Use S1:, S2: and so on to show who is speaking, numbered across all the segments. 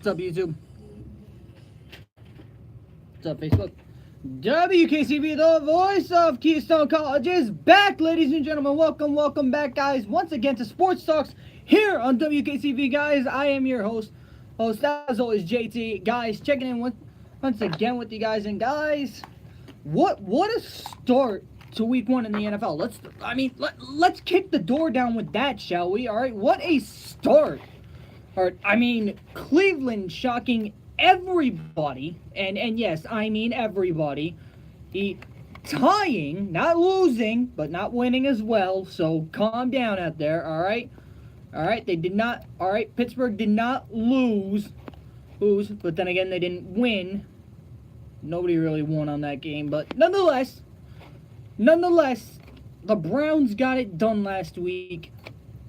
S1: What's up, YouTube? What's up, Facebook? WKCV, the voice of Keystone College, is back, ladies and gentlemen. Welcome back, guys, once again to Sports Talks here on WKCV, guys. I am your host, as always, JT. Guys, checking in once again with you guys, and guys, what a start to Week 1 in the NFL. Let's kick the door down with that, shall we? All right, what a start. All right, Cleveland shocking everybody, and yes, I mean everybody. Tying, not losing, but not winning as well. So calm down out there, all right? All right, they did not. All right, Pittsburgh did not lose, but then again, they didn't win. Nobody really won on that game, but nonetheless, the Browns got it done last week,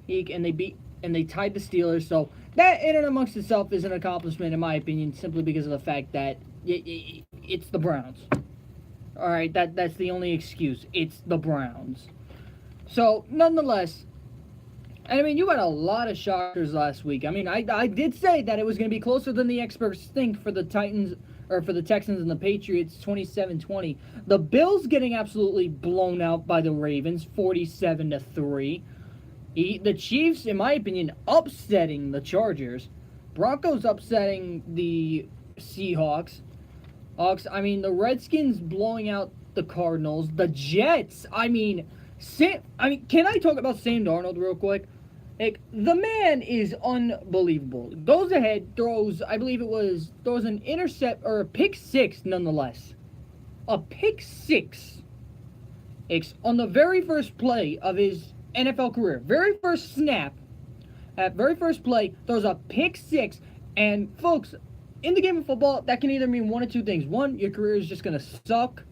S1: and they tied the Steelers. So that in and amongst itself is an accomplishment, in my opinion, simply because of the fact that it's the Browns. All right, that's the only excuse. It's the Browns. So nonetheless, and I mean, you had a lot of shockers last week. I mean, I did say that it was going to be closer than the experts think for the Titans, or for the Texans and the Patriots, 27-20. The Bills getting absolutely blown out by the Ravens, 47-3. The Chiefs, in my opinion, upsetting the Chargers. Broncos upsetting the Seahawks. The Redskins blowing out the Cardinals. The Jets, can I talk about Sam Darnold real quick? The man is unbelievable. Goes ahead, throws an intercept, or a pick six nonetheless. A pick six. On the very first play of his NFL career. Very first snap. At very first play, throws a pick six. And folks, in the game of football, that can either mean one of two things. One, your career is just going to suck.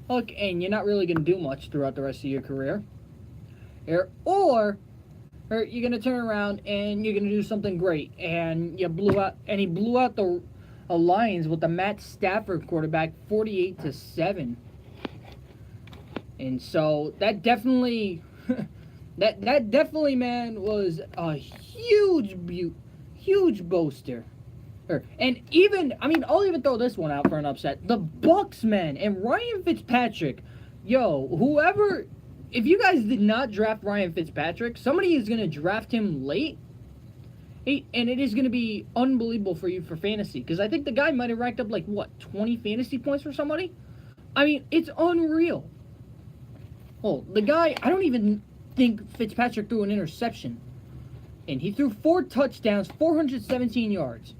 S1: And you're not really going to do much throughout the rest of your career. Or you're going to turn around and you're going to do something great. And he blew out the Lions with the Matt Stafford quarterback 48-7. And so that definitely that definitely, man, was a huge boaster. And even, I'll even throw this one out for an upset. The Bucks, man, and Ryan Fitzpatrick. If you guys did not draft Ryan Fitzpatrick, somebody is going to draft him late. And it is going to be unbelievable for you for fantasy. Because I think the guy might have racked up, 20 fantasy points for somebody? It's unreal. Oh, the guy, I don't even think Fitzpatrick threw an interception. And he threw 4 touchdowns, 417 yards.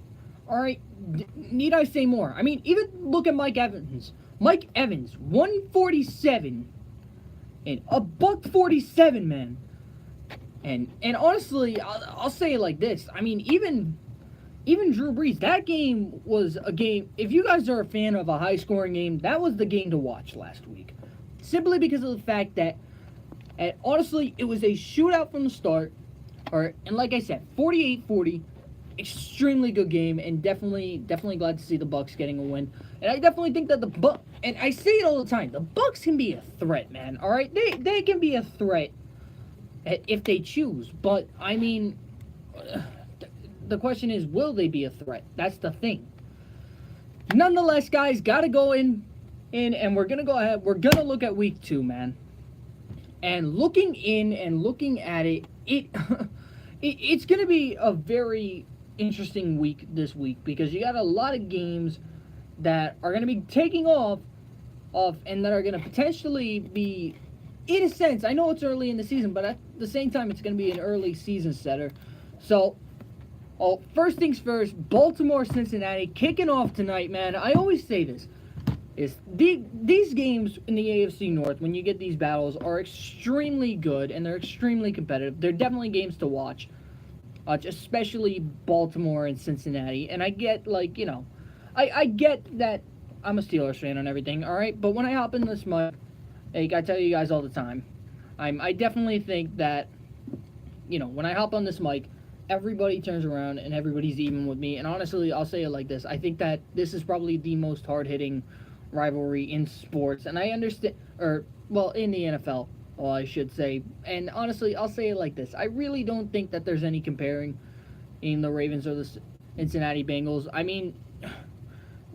S1: All right, need I say more? Even look at Mike Evans. Mike Evans, 147 and a $147, man. And honestly, I'll say it like this. Even Drew Brees, that game was a game. If you guys are a fan of a high-scoring game, that was the game to watch last week. Simply because of the fact that, and honestly, it was a shootout from the start. And like I said, 48-40. Extremely good game, and definitely glad to see the Bucks getting a win. And I definitely think that and I say it all the time, the Bucks can be a threat, man. All right, they can be a threat if they choose. But the question is, will they be a threat? That's the thing. Nonetheless, guys, gotta go in, and we're gonna go ahead. We're gonna look at Week 2, man. And looking at it, it's gonna be a very interesting week this week, because you got a lot of games that are going to be taking off and that are going to potentially be, in a sense, I know it's early in the season, but at the same time it's going to be an early season setter. So first things first, Baltimore Cincinnati kicking off tonight, man. I always say this is these games in the AFC North, when you get these battles, are extremely good and they're extremely competitive. They're definitely games to watch. Especially Baltimore and Cincinnati. And I get, I get that I'm a Steelers fan and everything, all right? But when I hop in this mic, I tell you guys all the time, I definitely think that, when I hop on this mic, everybody turns around and everybody's even with me. And honestly, I'll say it like this. I think that this is probably the most hard-hitting rivalry in sports. And I understand, in the NFL. Well, I should say. And honestly, I'll say it like this. I really don't think that there's any comparing in the Ravens or Cincinnati Bengals. I mean,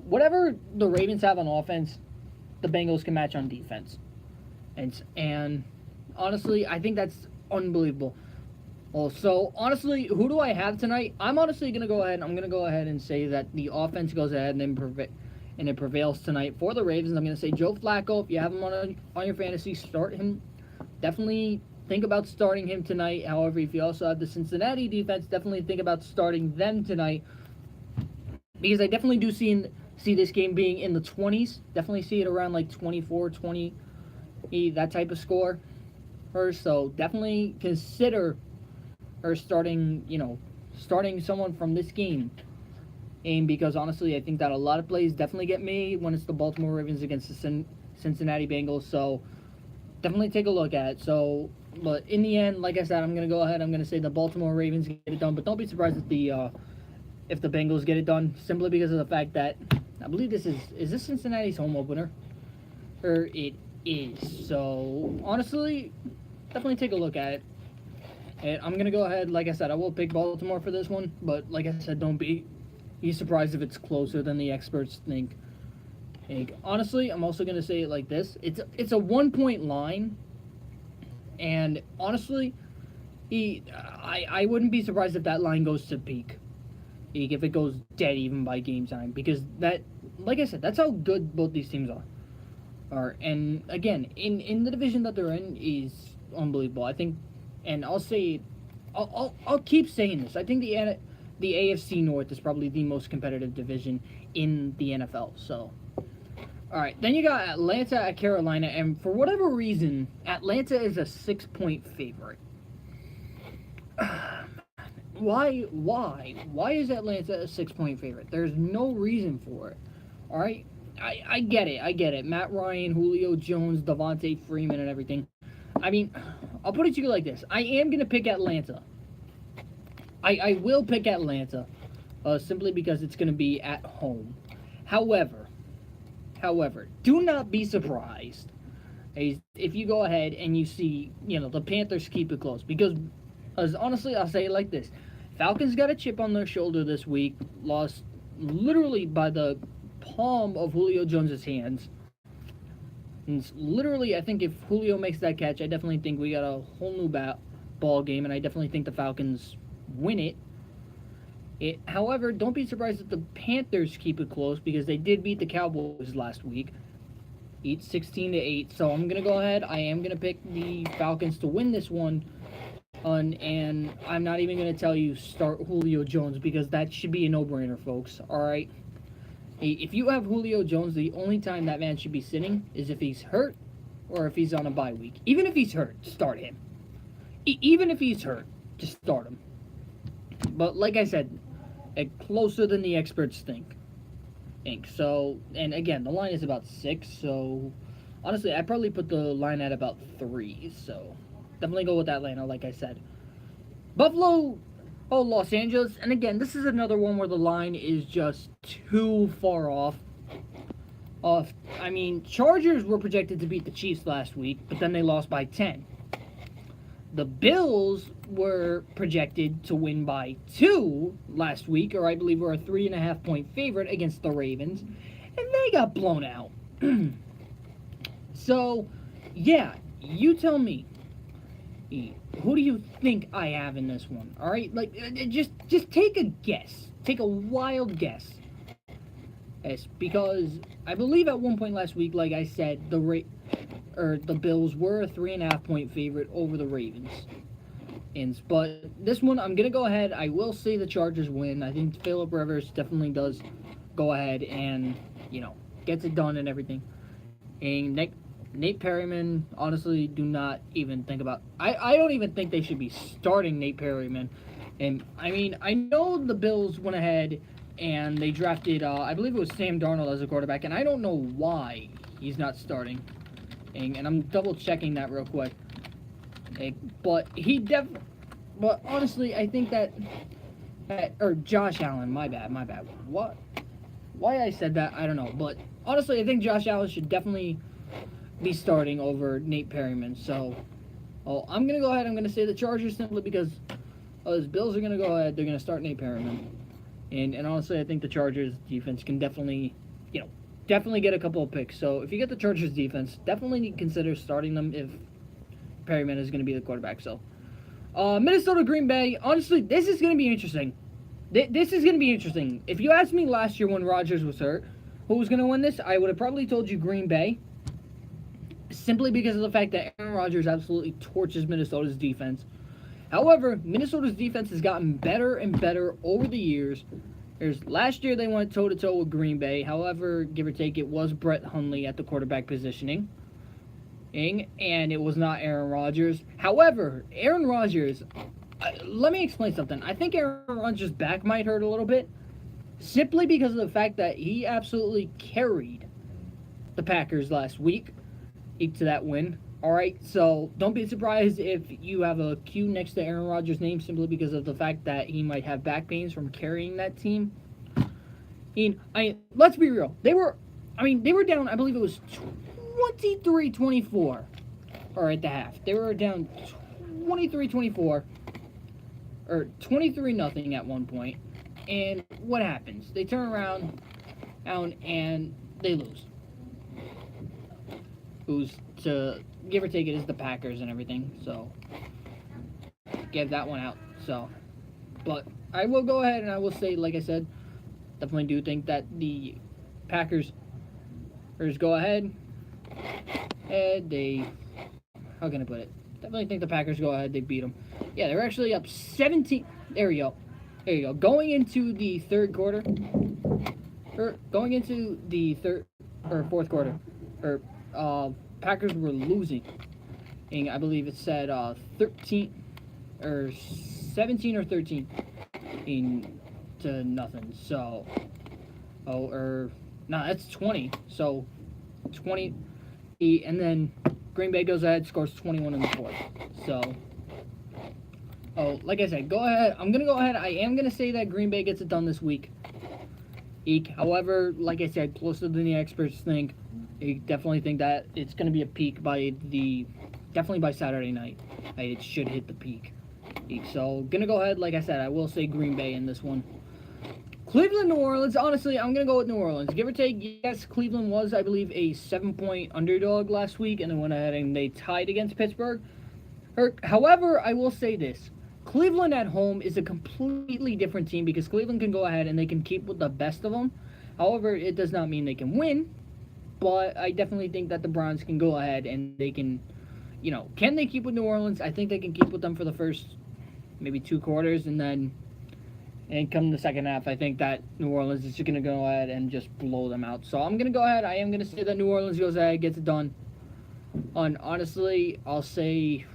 S1: whatever the Ravens have on offense, the Bengals can match on defense. And honestly, I think that's unbelievable. Well, so honestly, who do I have tonight? I'm honestly gonna go ahead. I'm gonna go ahead and say that the offense goes ahead and it prevails tonight for the Ravens. I'm gonna say Joe Flacco. If you have him on your fantasy, start him. Definitely think about starting him tonight. However, if you also have the Cincinnati defense, definitely think about starting them tonight, because I definitely do see this game being in the 20s. Definitely see it around like 24, 20, that type of score. So definitely consider her starting someone from this game. And because honestly, I think that a lot of plays definitely get made when it's the Baltimore Ravens against the Cincinnati Bengals. So definitely take a look at it. So, but in the end, like I said, I'm gonna go ahead. I'm gonna say the Baltimore Ravens get it done. But don't be surprised if the Bengals get it done, simply because of the fact that I believe this is this Cincinnati's home opener, or it is. So honestly, definitely take a look at it. And I'm gonna go ahead. Like I said, I will pick Baltimore for this one. But like I said, don't be surprised if it's closer than the experts think. And honestly, I'm also gonna say it like this: it's a 1 point line, and honestly, I wouldn't be surprised if that line goes to peak, if it goes dead even by game time, because that, like I said, that's how good both these teams are. And again, in the division that they're in is unbelievable. I think, and I'll say, I'll keep saying this. I think the AFC North is probably the most competitive division in the NFL. So, all right, then you got Atlanta at Carolina, and for whatever reason, Atlanta is a 6 point favorite. Why is Atlanta a 6 point favorite? There's no reason for it. All right, I get it. Matt Ryan, Julio Jones, Devontae Freeman, and everything. I mean, I'll put it to you like this: I am gonna pick Atlanta. I will pick Atlanta, simply because it's gonna be at home. However, do not be surprised if you go ahead and you see, the Panthers keep it close, because honestly, I'll say it like this: Falcons got a chip on their shoulder this week, lost literally by the palm of Julio Jones's hands. And literally, I think if Julio makes that catch, I definitely think we got a whole new ball game, and I definitely think the Falcons win it. However, don't be surprised if the Panthers keep it close, because they did beat the Cowboys last week, 16-8. So I'm gonna go ahead. I am gonna pick the Falcons to win this one. And I'm not even going to tell you start Julio Jones, because that should be a no-brainer, folks. All right? If you have Julio Jones, the only time that man should be sitting is if he's hurt or if he's on a bye week. Even if he's hurt, start him. Even if he's hurt, just start him. But like I said, closer than the experts think. So, and again, the line is about 6, so honestly, I'd probably put the line at about 3, so definitely go with Atlanta, like I said. Buffalo, Los Angeles. And again, this is another one where the line is just too far off. I mean, Chargers were projected to beat the Chiefs last week, but then they lost by 10. The Bills were projected to win by 2 last week, or I believe were a 3.5 point favorite against the Ravens, and they got blown out. So, yeah, you tell me. Who do you think I have in this one? All right, like just take a guess, take a wild guess. Yes, because I believe at one point last week, like I said, the Bills were a 3.5 point favorite over the Ravens. But this one, I'm gonna go ahead. I will say the Chargers win. I think Phillip Rivers definitely does go ahead and gets it done and everything. And Nate Perryman, honestly, do not even think about. I don't even think they should be starting Nate Perryman. And I mean, I know the Bills went ahead and they drafted, I believe it was Sam Darnold as a quarterback, and I don't know why he's not starting. And I'm double checking that real quick. But but honestly, I think that or Josh Allen, my bad. What? Why I said that, I don't know. But honestly, I think Josh Allen should definitely be starting over Nate Perryman. So, I'm going to go ahead. I'm going to say the Chargers simply because the Bills are going to go ahead. They're going to start Nate Perryman. And honestly, I think the Chargers defense can definitely, definitely get a couple of picks. So if you get the Chargers defense, definitely consider starting them if Perryman is going to be the quarterback. So Minnesota Green Bay. Honestly, this is going to be interesting. This is going to be interesting. If you asked me last year when Rodgers was hurt, who was going to win this, I would have probably told you Green Bay. Simply because of the fact that Aaron Rodgers absolutely torches Minnesota's defense. However, Minnesota's defense has gotten better and better over the years. Last year they went toe-to-toe with Green Bay. However, give or take, it was Brett Hundley at the quarterback positioning. And it was not Aaron Rodgers. However, Aaron Rodgers, let me explain something. I think Aaron Rodgers' back might hurt a little bit. Simply because of the fact that he absolutely carried the Packers last week to that win. Alright, so don't be surprised if you have a Q next to Aaron Rodgers' name simply because of the fact that he might have back pains from carrying that team. Let's be real. They were down, I believe it was 23-24. Or at the half. They were down 23-24. Or 23-0 at one point. And what happens? They turn around and they lose. Who's to give or take it is the Packers and everything, so get that one out. So, but I will go ahead and I will say, like I said, definitely do think that the Packers go ahead and they, how can I put it? Definitely think the Packers go ahead, they beat them. Yeah, they're actually up 17. There you go. Going into the third quarter, or going into the fourth quarter, Packers were losing. And I believe it said 13 or 17 or 13 to nothing. So, that's 20. So 20, and then Green Bay goes ahead, scores 21 in the fourth. So, like I said, go ahead. I'm gonna go ahead. I am gonna say that Green Bay gets it done this week. However, like I said, closer than the experts think. I definitely think that it's going to be a peak definitely by Saturday night. It should hit the peak. So, going to go ahead, like I said, I will say Green Bay in this one. Cleveland, New Orleans, honestly, I'm going to go with New Orleans. Give or take, yes, Cleveland was, I believe, a 7-point underdog last week, and then went ahead and they tied against Pittsburgh. However, I will say this. Cleveland at home is a completely different team because Cleveland can go ahead and they can keep with the best of them. However, it does not mean they can win. But I definitely think that the Browns can go ahead and they can, can they keep with New Orleans? I think they can keep with them for the first maybe 2 quarters, and come the second half, I think that New Orleans is just going to go ahead and just blow them out. So I'm going to go ahead. I am going to say that New Orleans goes ahead, gets it done. And honestly, I'll say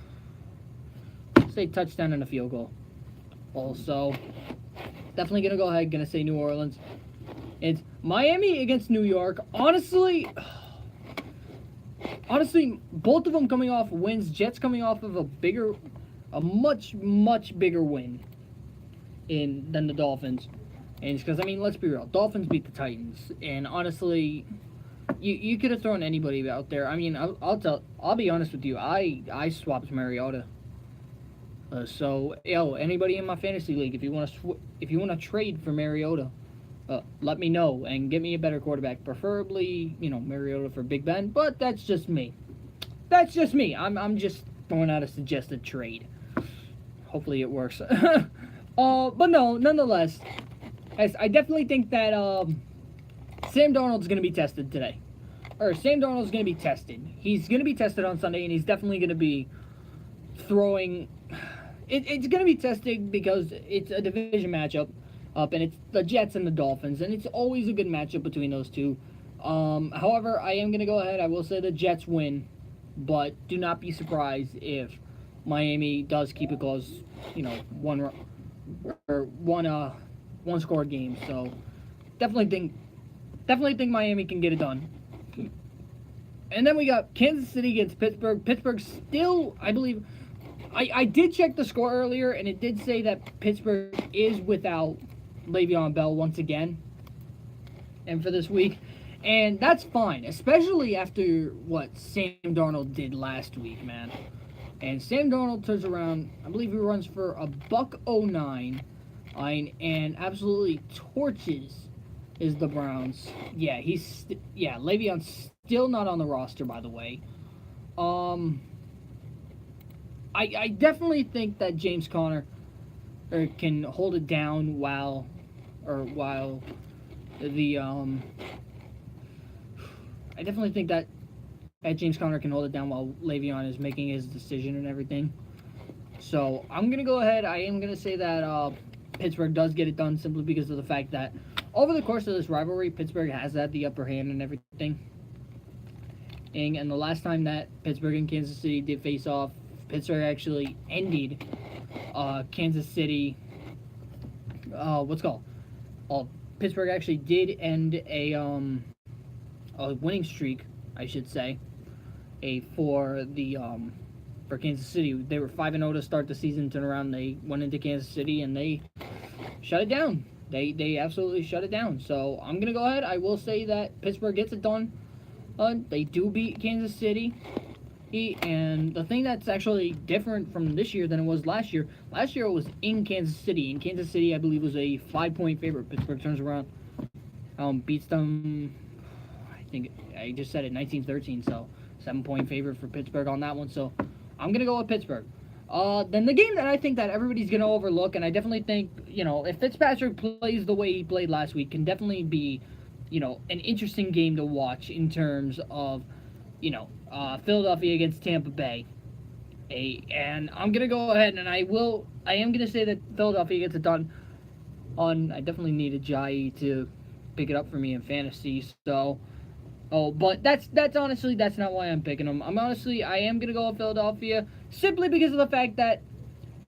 S1: touchdown and a field goal. Also, definitely going to go ahead, going to say New Orleans. It's Miami against New York. Honestly, both of them coming off wins. Jets coming off of a much, much bigger win than the Dolphins. And it's because, let's be real. Dolphins beat the Titans. And honestly, you could have thrown anybody out there. I'll be honest with you. I swapped Mariota. So, anybody in my fantasy league, if you want to trade for Mariota, let me know and get me a better quarterback, preferably Mariota for Big Ben. But that's just me. I'm just throwing out a suggested trade. Hopefully it works. But no, nonetheless, I definitely think that Sam Darnold's going to be tested today. Or Sam Darnold's going to be tested. He's going to be tested on Sunday, and he's definitely going to be throwing. It's going to be tested because it's a division matchup. And it's the Jets and the Dolphins, and it's always a good matchup between those two. However, I am going to go ahead. I will say the Jets win, but do not be surprised if Miami does keep it close, one score game. So definitely think Miami can get it done. And then we got Kansas City against Pittsburgh. Pittsburgh still, I believe, I did check the score earlier, and it did say that Pittsburgh is without Le'Veon Bell once again, and for this week, and that's fine, especially after what Sam Darnold did last week, man. And Sam Darnold turns around, I believe he runs for $109, and absolutely torches is the Browns. Yeah, Le'Veon's still not on the roster, by the way. Um, I definitely think that James Conner can hold it down while the I definitely think that James Conner can hold it down while Le'Veon is making his decision and everything. So I'm gonna go ahead. I am gonna say that Pittsburgh does get it done simply because of the fact that over the course of this rivalry, Pittsburgh has had the upper hand and everything. And the last time that Pittsburgh and Kansas City did face off, Pittsburgh actually ended Kansas City. What's it called? Pittsburgh actually did end a winning streak, I should say, for Kansas City. They were 5-0 to start the season. Turn around, they went into Kansas City and they shut it down. They absolutely shut it down. So I'm gonna go ahead. I will say that Pittsburgh gets it done. They do beat Kansas City. And the thing that's actually different from this year than it was last year it was in Kansas City. In Kansas City, I believe, was a 5-point favorite. Pittsburgh turns around, beats them. I think I just said it, 19-13. So 7-point favorite for Pittsburgh on that one. So I'm gonna go with Pittsburgh. Then the game that I think that everybody's gonna overlook, and I definitely think, if Fitzpatrick plays the way he played last week, can definitely be, an interesting game to watch in terms of, Philadelphia against Tampa Bay. And I'm gonna go ahead and I am gonna say that Philadelphia gets it done. I definitely need Ajayi to pick it up for me in fantasy. So, but that's honestly not why I'm picking them. I am gonna go with Philadelphia simply because of the fact that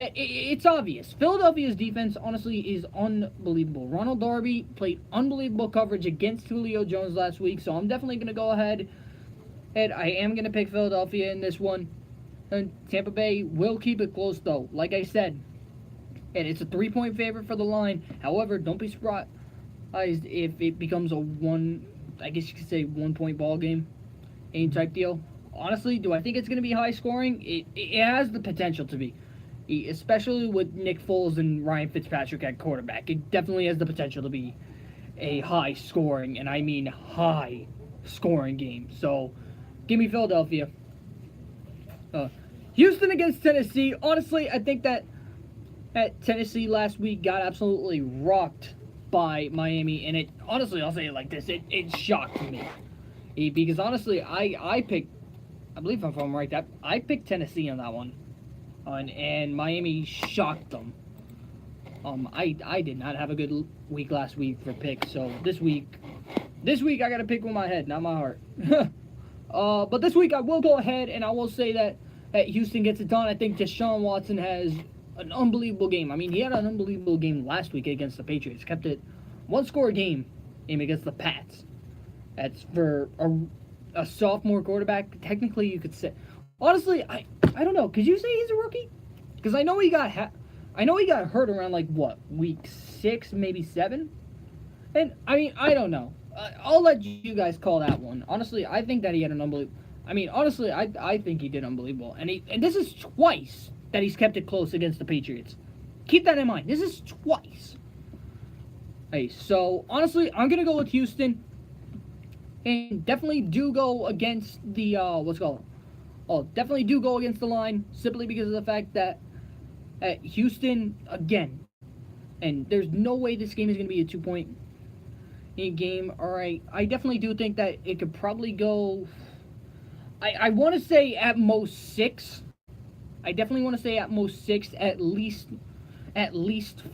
S1: it's obvious. Philadelphia's defense honestly is unbelievable. Ronald Darby played unbelievable coverage against Julio Jones last week, so I'm definitely gonna go ahead. And I am going to pick Philadelphia in this one. And Tampa Bay will keep it close, though. Like I said, and it's a 3-point favorite for the line. However, don't be surprised if it becomes a 1-point ball game. Any type deal. Honestly, do I think it's going to be high scoring? It has the potential to be. Especially with Nick Foles and Ryan Fitzpatrick at quarterback. It definitely has the potential to be a high scoring, and I mean high scoring game. So, give me Philadelphia. Houston against Tennessee. Honestly, I think that Tennessee last week got absolutely rocked by Miami, and honestly, I'll say it like this: it shocked me, because honestly, I picked, I believe if I'm right, that I picked Tennessee on that one, and Miami shocked them. I did not have a good week last week for picks, so this week I gotta pick with my head, not my heart. But this week I will go ahead and I will say that Houston gets it done. I think Deshaun Watson has an unbelievable game. I mean, he had an unbelievable game last week against the Patriots. Kept it one-score game against the Pats. That's for a sophomore quarterback. Technically, you could say. Honestly, I don't know. Could you say he's a rookie? Because I know he got hurt around week 6, maybe 7. And I mean, I don't know. I'll let you guys call that one. Honestly, I think that he had an unbelievable. I mean, honestly, I think he did unbelievable. And this is twice that he's kept it close against the Patriots. Keep that in mind. This is twice. Hey, so honestly, I'm gonna go with Houston, and definitely do go against the definitely do go against the line simply because of the fact that Houston again, and there's no way this game is gonna be a 2-point game. All right, I definitely do think that it could probably go. I want to say at most 6. I definitely want to say at most 6, at least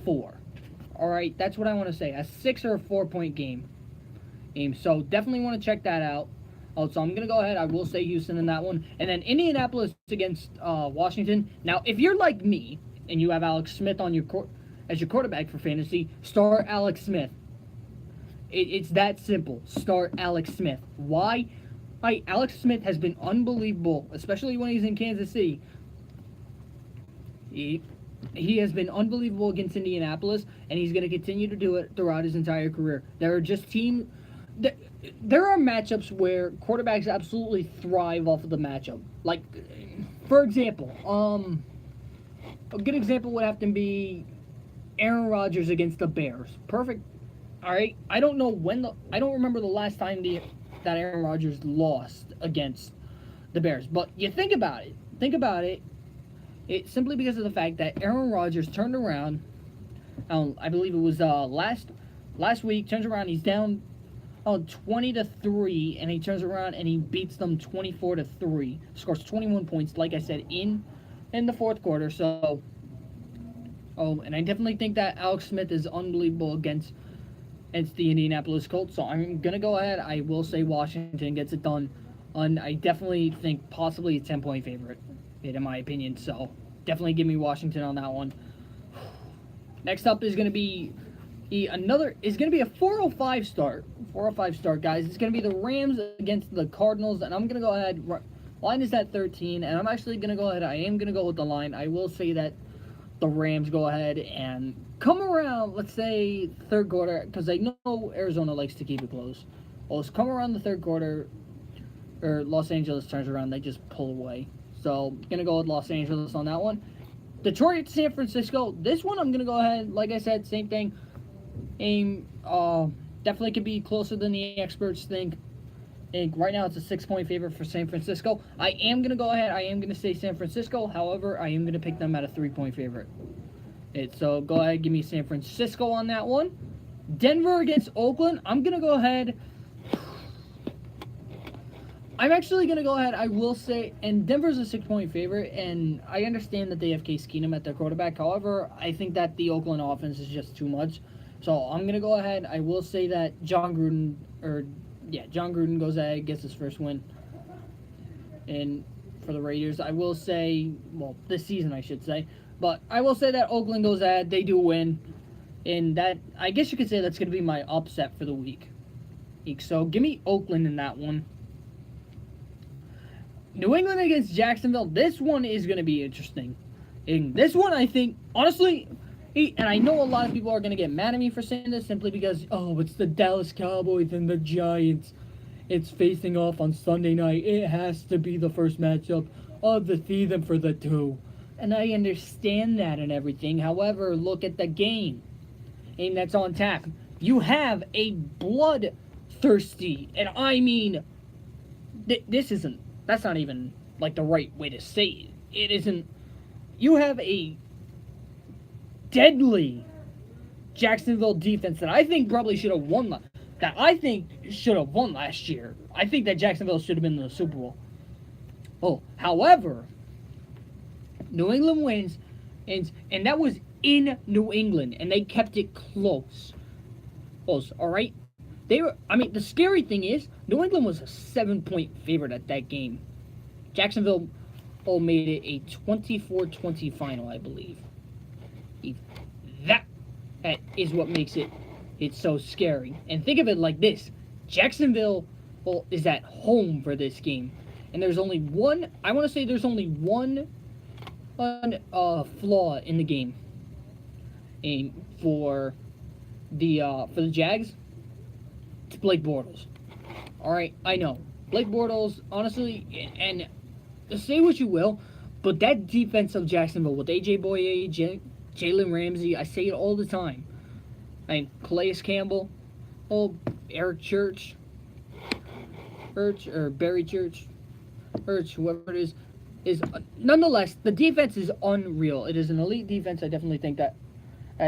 S1: 4. All right, that's what I want to say. A 6 or a 4-point game. So definitely want to check that out. So I'm gonna go ahead. I will say Houston in that one, and then Indianapolis against Washington. Now, if you're like me and you have Alex Smith on your as your quarterback for fantasy, start Alex Smith. It's that simple. Start Alex Smith. Why? Alex Smith has been unbelievable, especially when he's in Kansas City. He has been unbelievable against Indianapolis, and he's going to continue to do it throughout his entire career. There are matchups where quarterbacks absolutely thrive off of the matchup. Like, for example, a good example would have to be Aaron Rodgers against the Bears. Perfect. All right. I don't know I don't remember the last time that Aaron Rodgers lost against the Bears. But you think about it. Think about it. It's simply because of the fact that Aaron Rodgers turned around. I believe it was last week. Turns around. He's down 20-3, and he turns around and he beats them 24-3. Scores 21 points, like I said, in the fourth quarter. So, and I definitely think that Alex Smith is unbelievable against the Indianapolis Colts. So I'm gonna go ahead. I will say Washington gets it done. I definitely think possibly a 10-point favorite, in my opinion. So definitely give me Washington on that one. Next up is gonna be a 405 start. 405 start, guys. It's gonna be the Rams against the Cardinals, and I'm gonna go ahead. Line is at 13, and I'm actually gonna go ahead. I am gonna go with the line. I will say that the Rams go ahead and come around, let's say, third quarter, because I know Arizona likes to keep it close. Well, it's come around the third quarter, or Los Angeles turns around, they just pull away. So, going to go with Los Angeles on that one. Detroit, San Francisco. This one, I'm going to go ahead, like I said, same thing. Definitely could be closer than the experts think. Right now, it's a 6-point favorite for San Francisco. I am going to go ahead. I am going to say San Francisco. However, I am going to pick them at a 3-point favorite. So, go ahead. Give me San Francisco on that one. Denver against Oakland. I'm going to go ahead. I'm actually going to go ahead. I will say, and Denver's a 6-point favorite, and I understand that they have Case Keenum at their quarterback. However, I think that the Oakland offense is just too much. So, I'm going to go ahead. I will say that John Gruden goes ahead, gets his first win for the Raiders. I will say, well, this season I should say, but I will say that Oakland goes ahead, they do win, and that, I guess you could say that's going to be my upset for the week. So give me Oakland in that one. New England against Jacksonville, this one is going to be interesting. And this one, I think, honestly, and I know a lot of people are going to get mad at me for saying this simply because, it's the Dallas Cowboys and the Giants. It's facing off on Sunday night. It has to be the first matchup of the season for the two. And I understand that and everything. However, look at the game. And that's on tap. You have a bloodthirsty, and I mean, that's not even, like, the right way to say it. It isn't. You have a deadly Jacksonville defense that I think probably should have won last year. I think that Jacksonville should have been in the Super Bowl. However, New England wins, and that was in New England, and they kept it close. All right? The scary thing is, New England was a 7-point favorite at that game. Jacksonville made it a 24-20 final, I believe. That is what makes it's so scary. And think of it like this. Jacksonville is at home for this game. And there's only one flaw in the game. And for the Jags, it's Blake Bortles. Alright, I know. Blake Bortles, honestly, and say what you will, but that defense of Jacksonville with AJ Boye, Jalen Ramsey, I say it all the time. Calais Campbell, Eric Church, Barry Church, whoever it is nonetheless, the defense is unreal. It is an elite defense. I definitely think that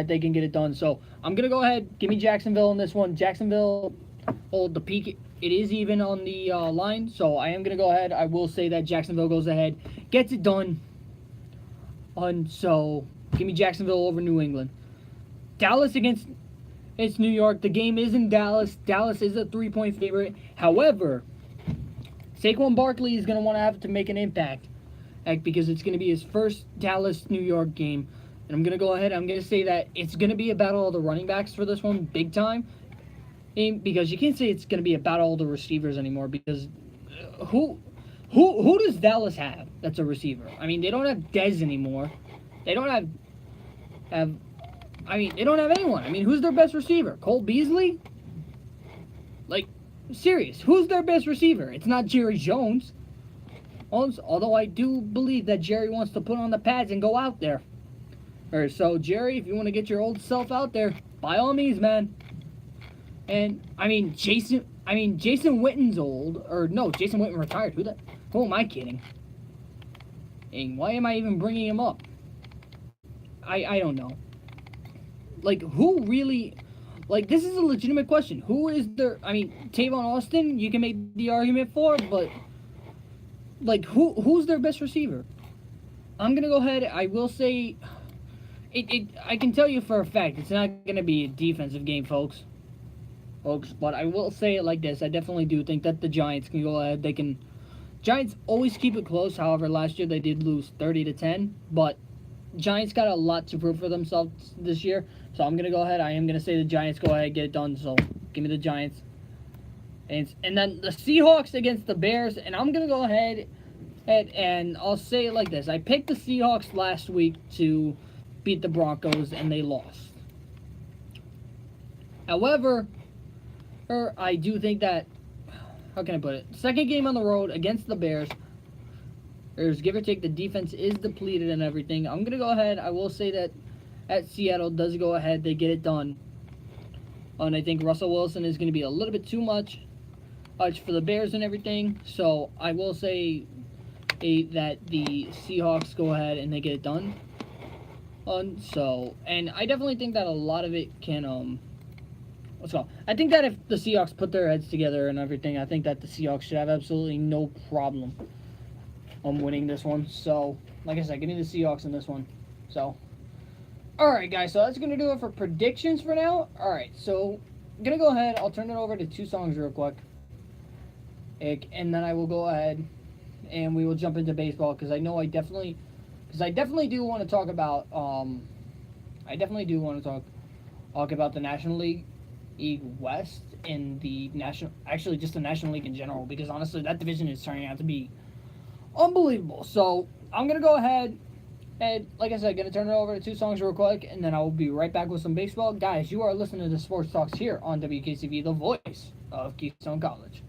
S1: they can get it done. So I'm going to go ahead, give me Jacksonville in this one. Jacksonville, the peak, it is even on the line, so I am going to go ahead. I will say that Jacksonville goes ahead, gets it done. So give me Jacksonville over New England. Dallas against New York. The game is in Dallas. Dallas is a 3-point favorite. However, Saquon Barkley is going to want to have to make an impact because it's going to be his first Dallas-New York game. And I'm going to go ahead. I'm going to say that it's going to be a battle of the running backs for this one, big time. Because you can't say it's going to be a battle of the receivers anymore. Because who does Dallas have that's a receiver? I mean, they don't have Dez anymore. They don't have they don't have anyone. I mean, who's their best receiver? Cole Beasley? Like, serious. Who's their best receiver? It's not Jerry Jones. Although I do believe that Jerry wants to put on the pads and go out there. Or so, Jerry, if you want to get your old self out there, by all means, man. And Jason Witten's old, or no, Jason Witten retired. Who am I kidding? And why am I even bringing him up? I don't know. Like, who really, like, this is a legitimate question. Who is there? I mean, Tavon Austin, you can make the argument for, but like, who's their best receiver? I'm gonna go ahead. I will say, I can tell you for a fact, it's not gonna be a defensive game, folks. But I will say it like this: I definitely do think that the Giants can go ahead. Giants always keep it close. However, last year they did lose 30-10, but Giants got a lot to prove for themselves this year. So I'm gonna go ahead. I am gonna say the Giants go ahead and get it done. So give me the Giants. And then the Seahawks against the Bears, and I'm gonna go ahead and I'll say it like this: I picked the Seahawks last week to beat the Broncos, and they lost. However, I do think that, how can I put it? Second game on the road against the Bears. There's give or take, the defense is depleted and everything. I'm gonna go ahead. I will say that at Seattle does go ahead. They get it done. And I think Russell Wilson is going to be a little bit too much for the Bears and everything. So I will say that the Seahawks go ahead and they get it done. And I definitely think that a lot of it can I think that if the Seahawks put their heads together and everything, I think that the Seahawks should have absolutely no problem winning this one. So, like I said, give me the Seahawks in this one. So, alright guys, so that's going to do it for predictions for now. Alright, so I'm going to go ahead. I'll turn it over to two songs real quick. And then I will go ahead and we will jump into baseball because I definitely do want to talk about talk about the National League West and the just the National League in general, because honestly that division is turning out to be unbelievable. So I'm gonna go ahead and, like I said, gonna turn it over to two songs real quick, and then I will be right back with some baseball. Guys, you are listening to Sports Talks here on WKCV, the voice of Keystone College.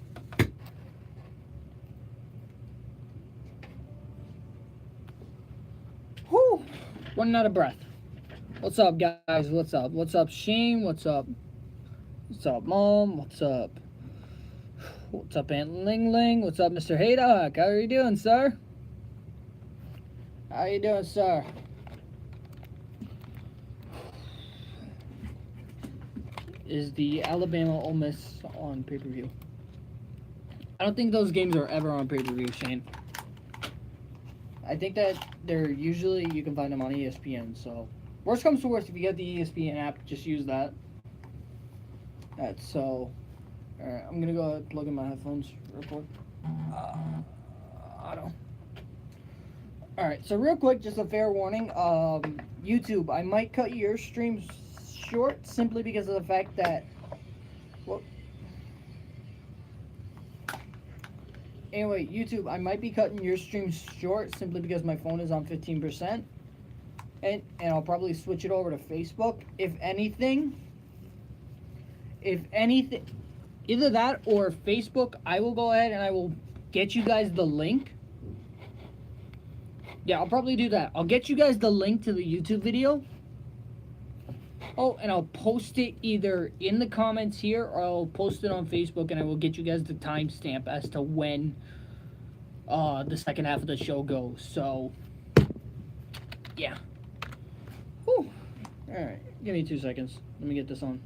S1: Whew, running out of breath. What's up, guys? What's up? What's up, Shane? What's up? What's up, Mom? What's up? What's up, Aunt Ling Ling? What's up, Mr. Haydock? How are you doing, sir? How you doing, sir? Is the Alabama Ole Miss on pay-per-view? I don't think those games are ever on pay-per-view, Shane. I think that they're usually, you can find them on ESPN, so worst comes to worst, if you get the ESPN app, just use that. So, alright, I'm gonna go ahead and plug in my headphones real quick. Auto. Alright, so real quick, just a fair warning. YouTube, I might cut your streams short simply because of the fact that, well, anyway, YouTube, I might be cutting your streams short simply because my phone is on 15%. And I'll probably switch it over to Facebook. If anything, either that or Facebook, I will go ahead and I will get you guys the link. Yeah, I'll probably do that. I'll get you guys the link to the YouTube video. Oh, and I'll post it either in the comments here or I'll post it on Facebook, and I will get you guys the timestamp as to when the second half of the show goes. So, yeah. Whew. Alright, give me 2 seconds. Let me get this on.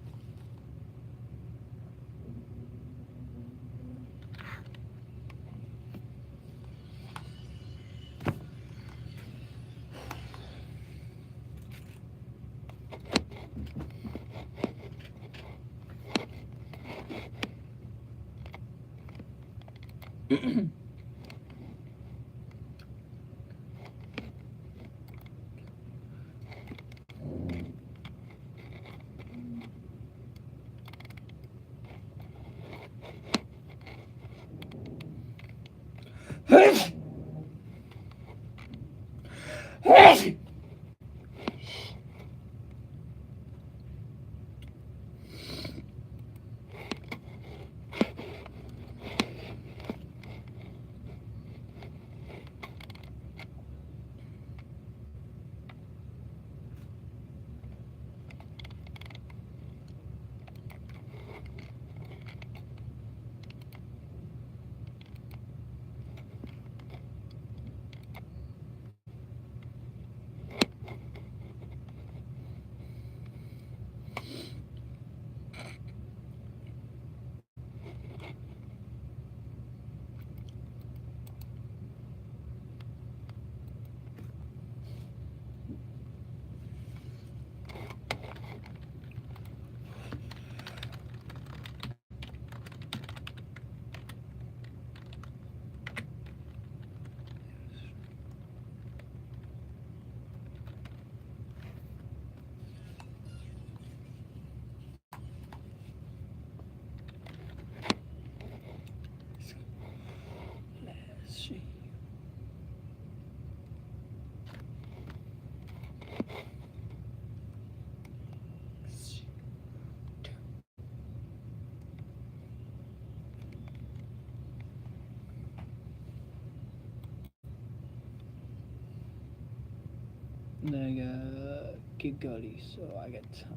S1: then I got Kid Cudi, so I got time.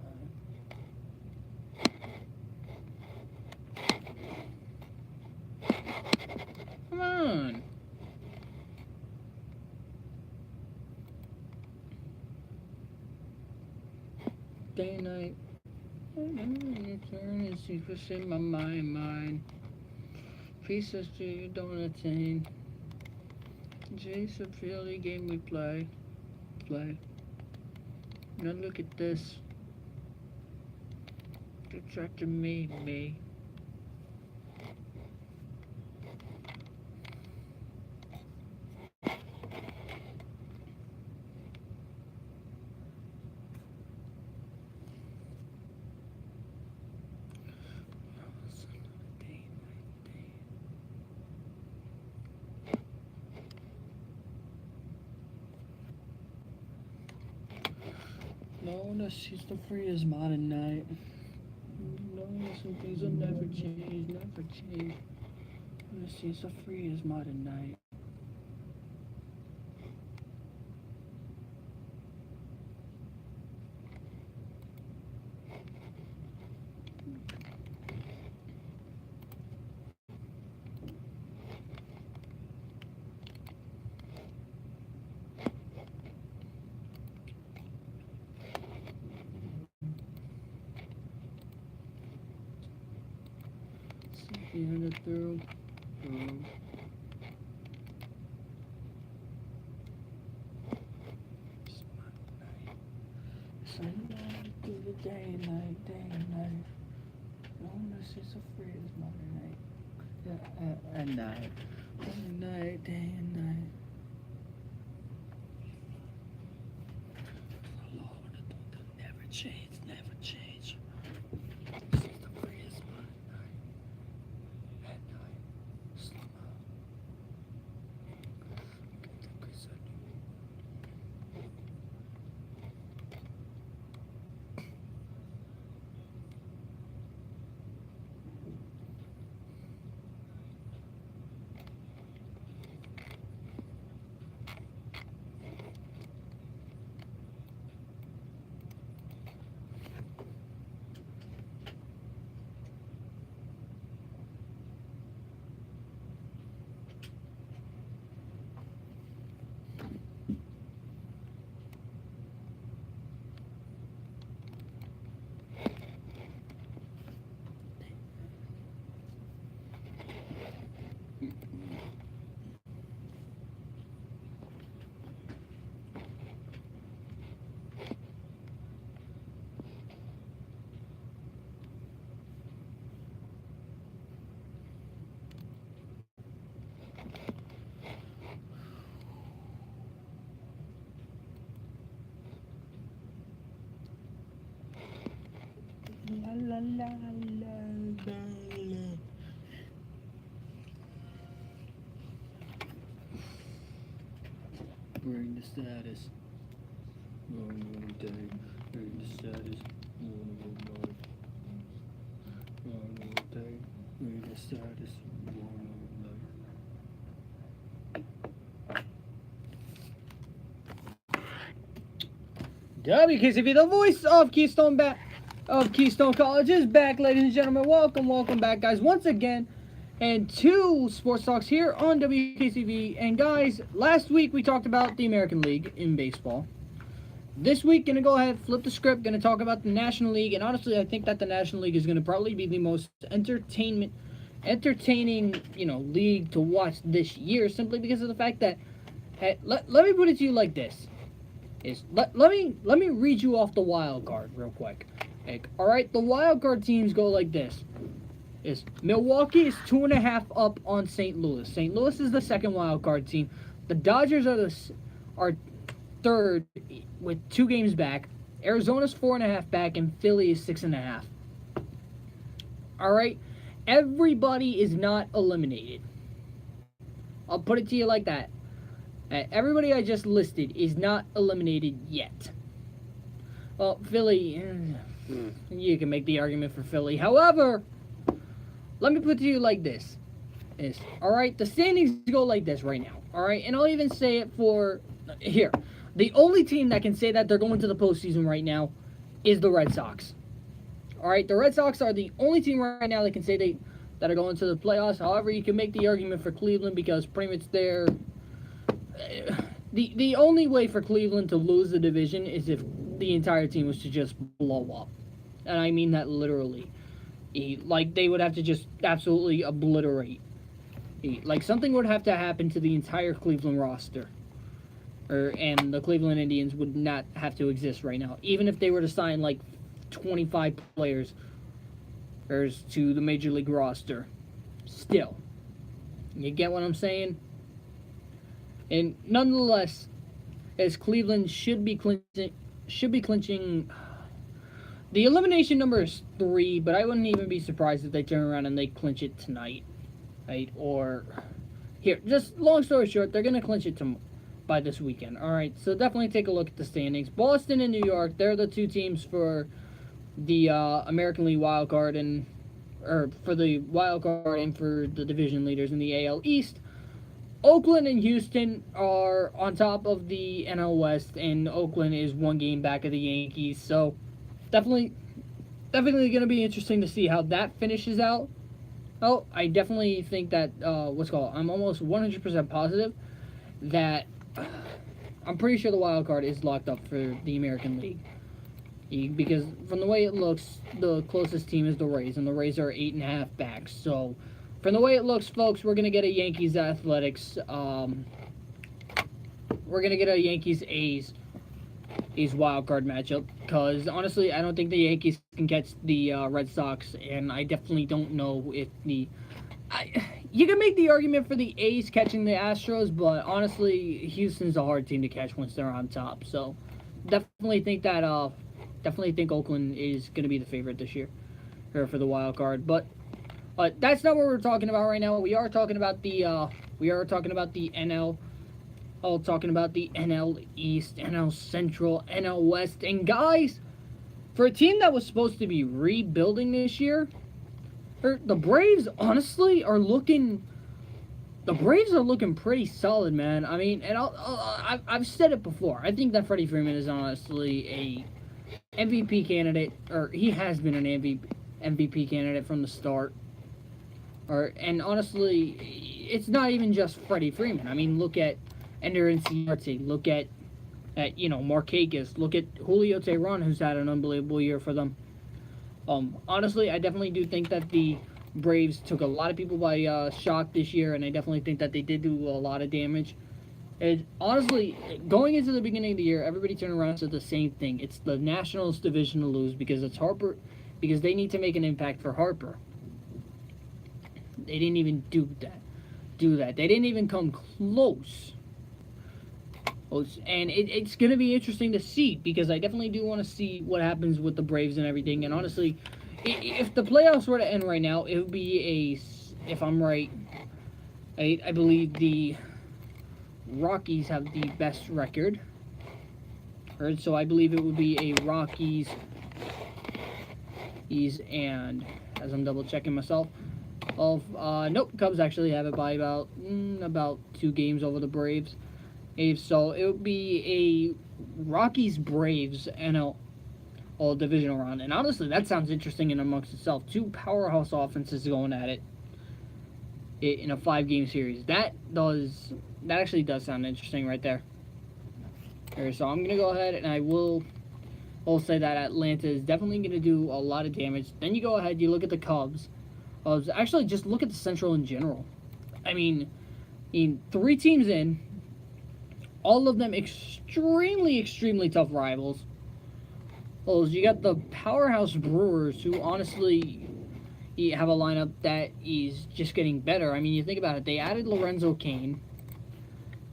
S1: Come on. Day and night. Turn and secrets in my mind. Pieces to you don't attain. Jason really game we play. Now look at this. Distracted me. No, she's the free as modern night. No, some things will never change. No, she's the free as modern night. And it through. Sunlight through the day and night. No, she's so free as modern night. Yeah, at night. Day and night. Lord, don't never change. She's the free as modern night. At night. Slow down. La la la la la. Bring the status. One day. Bring the status. One day. Bring the status. WKCV, the voice of Keystone College is back, ladies and gentlemen. Welcome back, guys, once again, and to Sports Talks here on WKCV. And guys, last week we talked about the American League in baseball. This week, gonna go ahead, flip the script, gonna talk about the National League. And honestly, I think that the National League is gonna probably be the most entertaining, league to watch this year, simply because of the fact that, hey, let me put it to you like this. Let me read you off the wild card real quick. All right, the wild card teams go like this. Milwaukee is 2.5 up on St. Louis. St. Louis is the second wild card team. The Dodgers are third with 2 games back. Arizona's 4.5 back, and Philly is 6.5. All right, everybody is not eliminated. I'll put it to you like that. Everybody I just listed is not eliminated yet. Well, Philly, you can make the argument for Philly. However, let me put it to you like this. All right, the standings go like this right now. All right, and I'll even say it for here. The only team that can say that they're going to the postseason right now is the Red Sox. All right, the Red Sox are the only team right now that can say that are going to the playoffs. However, you can make the argument for Cleveland because pretty much they're the only way for Cleveland to lose the division is if the entire team was to just blow up, and I mean that literally. Like they would have to just absolutely obliterate. Like something would have to happen to the entire Cleveland roster, and the Cleveland Indians would not have to exist right now, even if they were to sign like 25 players to the major league roster. Still, you get what I'm saying? And nonetheless, as Cleveland should be clinching. The elimination number is 3, but I wouldn't even be surprised if they turn around and they clinch it tonight, right? Or here, just long story short, they're gonna clinch it by this weekend. All right, so definitely take a look at the standings. Boston and New York, they're the 2 teams for the American League wild card for the wild card and for the division leaders in the AL East. Oakland and Houston are on top of the NL West, and Oakland is 1 game back of the Yankees. So definitely going to be interesting to see how that finishes out. Oh, I definitely think that I'm almost 100% positive that I'm pretty sure the wild card is locked up for the American League. Because from the way it looks, the closest team is the Rays, and the Rays are 8.5 back. So, from the way it looks, folks, we're gonna get a Yankees Athletics. We're gonna get a Yankees A's wild card matchup. Because honestly, I don't think the Yankees can catch the Red Sox, and I definitely don't know if you can make the argument for the A's catching the Astros, but honestly, Houston's a hard team to catch once they're on top. So, definitely think that Oakland is going to be the favorite this year for the wild card. But that's not what we're talking about right now. We are talking about the NL. Talking about the NL East, NL Central, NL West, and guys, for a team that was supposed to be rebuilding this year, the Braves honestly are looking. The Braves are looking pretty solid, man. I mean, and I've said it before. I think that Freddie Freeman is honestly a MVP candidate, or he has been an MVP candidate from the start. And honestly, it's not even just Freddie Freeman. I mean, look at Ender Inciarte, look at Markakis, look at Julio Teheran, who's had an unbelievable year for them. Honestly, I definitely do think that the Braves took a lot of people by shock this year, and I definitely think that they did do a lot of damage. And honestly, going into the beginning of the year, everybody turned around and said the same thing. It's the Nationals division to lose because it's Harper, because they need to make an impact for Harper. They didn't even do that. They didn't even come close. And it's going to be interesting to see, because I definitely do want to see what happens with the Braves and everything. And honestly, if the playoffs were to end right now, it would be if I'm right, I believe the Rockies have the best record. So I believe it would be a Rockies, and as I'm double checking myself, nope, Cubs actually have it by about 2 games over the Braves. So it would be a Rockies Braves NL divisional round, and honestly, that sounds interesting in amongst itself. 2 powerhouse offenses going at it in a 5-game series. That actually does sound interesting right there. So I'm gonna go ahead and I will say that Atlanta is definitely gonna do a lot of damage. Then you go ahead, you look at the Cubs. Actually, just look at the Central in general. I mean 3 teams in. All of them extremely, extremely tough rivals. You got the powerhouse Brewers, who honestly have a lineup that is just getting better. I mean, you think about it. They added Lorenzo Cain.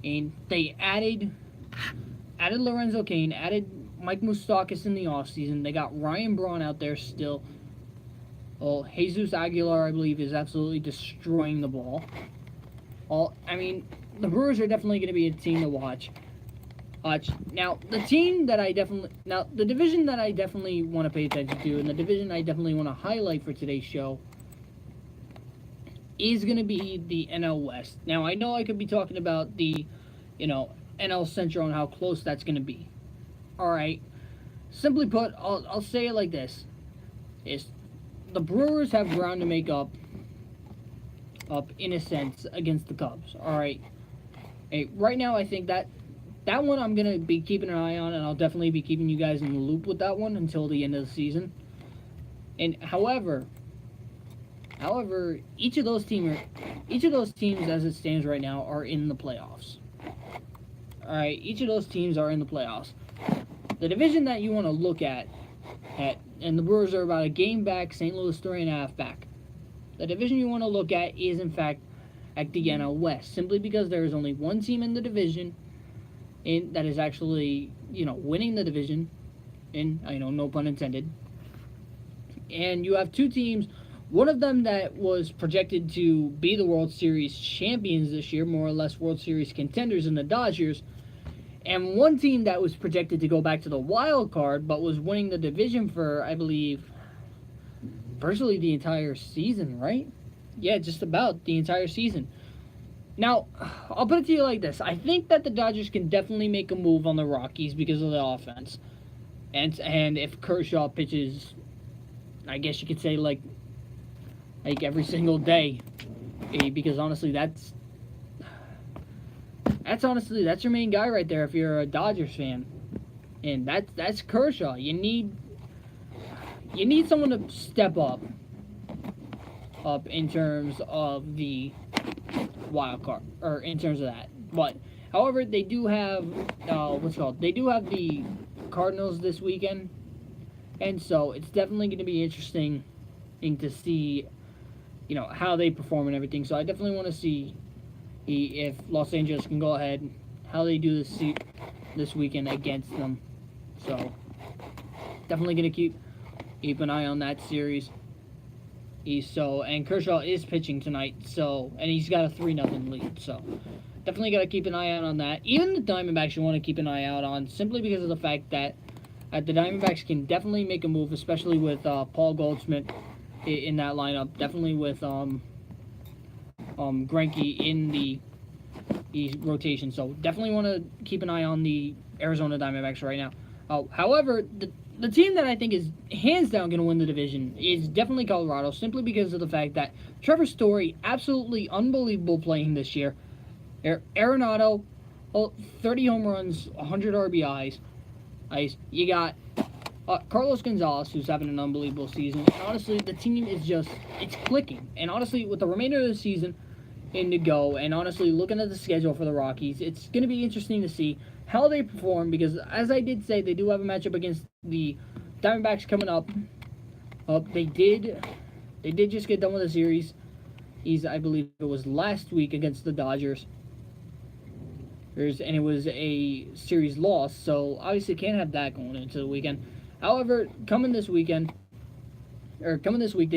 S1: And they added Lorenzo Cain, added Mike Moustakas in the offseason. They got Ryan Braun out there still. Jesus Aguilar, I believe, is absolutely destroying the ball. The Brewers are definitely going to be a team to watch. Now, the division that I definitely want to pay attention to, and the division I definitely want to highlight for today's show, is going to be the NL West. Now, I know I could be talking about the, NL Central and how close that's going to be. All right. Simply put, I'll say it like this: is the Brewers have ground to make up in a sense against the Cubs. All right. Hey, right now, I think that one I'm gonna be keeping an eye on, and I'll definitely be keeping you guys in the loop with that one until the end of the season. And however, each of those teams as it stands right now are in the playoffs. All right, each of those teams are in the playoffs. The division that you want to look at, and the Brewers are about a game back, St. Louis 3.5 back. The division you want to look at is, in fact, at the NL West, simply because there is only one team in the division that is actually, winning the division, and no pun intended. And you have two teams, one of them that was projected to be the World Series champions this year, more or less World Series contenders in the Dodgers, and one team that was projected to go back to the wild card, but was winning the division for, I believe, virtually the entire season, right? Yeah, just about the entire season. Now, I'll put it to you like this. I think that the Dodgers can definitely make a move on the Rockies because of the offense. And if Kershaw pitches, I guess you could say, like every single day. Because honestly, that's your main guy right there if you're a Dodgers fan. And that's Kershaw. You need someone to step up in terms of the wild card, or in terms of that. But however, they do have they do have the Cardinals this weekend, and so it's definitely going to be interesting to see how they perform and everything. So I definitely want to see if Los Angeles can go ahead, how they do this weekend against them. So definitely going to keep an eye on that series. And Kershaw is pitching tonight, and he's got a 3-0 lead, so definitely got to keep an eye out on that. Even the Diamondbacks you want to keep an eye out on, simply because of the fact that the Diamondbacks can definitely make a move, especially with Paul Goldschmidt in that lineup, definitely with Greinke in the rotation, so definitely want to keep an eye on the Arizona Diamondbacks right now. However, the team that I think is hands down going to win the division is definitely Colorado, simply because of the fact that Trevor Story, absolutely unbelievable playing this year. Arenado, 30 home runs, 100 RBIs. You got Carlos Gonzalez, who's having an unbelievable season. And honestly, the team is it's clicking. And honestly, with the remainder of the season to go, and honestly, looking at the schedule for the Rockies, it's going to be interesting to see how they perform, because as I did say, they do have a matchup against the Diamondbacks coming up. They did just get done with a series. I believe it was last week against the Dodgers. And it was a series loss, so obviously can't have that going into the weekend. However, coming this week, they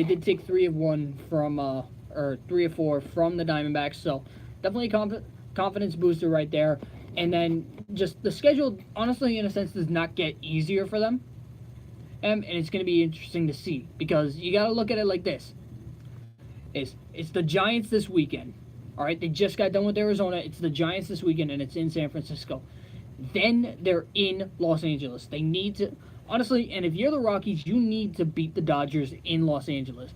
S1: did take 3 of 1 from 3 of 4 from the Diamondbacks, so definitely confidence booster right there. And then just the schedule, honestly, in a sense, does not get easier for them. And it's going to be interesting to see, because you got to look at it like this. It's the Giants this weekend. All right, they just got done with Arizona. It's the Giants this weekend, and it's in San Francisco. Then they're in Los Angeles. They need to, honestly, and if you're the Rockies, you need to beat the Dodgers in Los Angeles.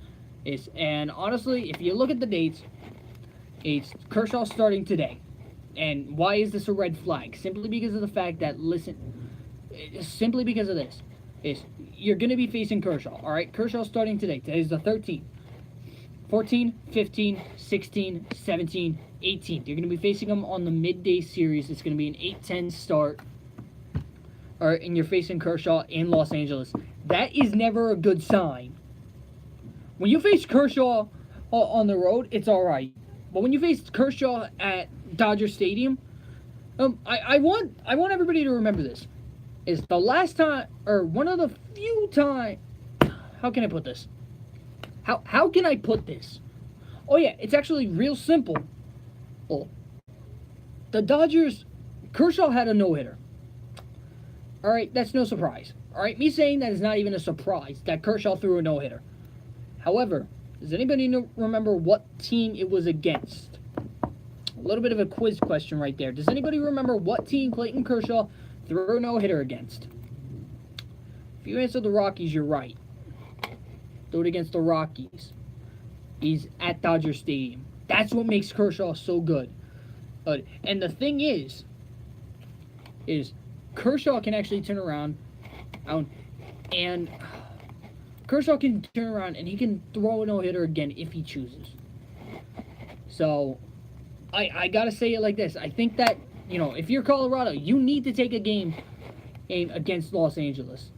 S1: And honestly, if you look at the dates, it's Kershaw starting today. And why is this a red flag? Simply because of the fact that, simply because of this. You're going to be facing Kershaw, all right? Kershaw starting today. Today's the 13th. 14, 15, 16, 17, 18. You're going to be facing them on the midday series. It's going to be an 8-10 start. All right, and you're facing Kershaw in Los Angeles. That is never a good sign. When you face Kershaw on the road, it's all right. But when you face Kershaw at Dodger Stadium, I want everybody to remember this. Is the last time, or one of the few times, how can I put this? How can I put this? Oh yeah, it's actually real simple. Well, the Dodgers, Kershaw had a no-hitter. All right, that's no surprise. All right, me saying that is not even a surprise that Kershaw threw a no-hitter. However, does anybody remember what team it was against? A little bit of a quiz question right there. Does anybody remember what team Clayton Kershaw threw a no-hitter against? If you answer the Rockies, you're right. Threw it against the Rockies. He's at Dodger Stadium. That's what makes Kershaw so good. And the thing is Kershaw can actually turn around, and Kershaw can turn around and he can throw a no-hitter again if he chooses. So, I gotta say it like this. I think that, if you're Colorado, you need to take a game against Los Angeles.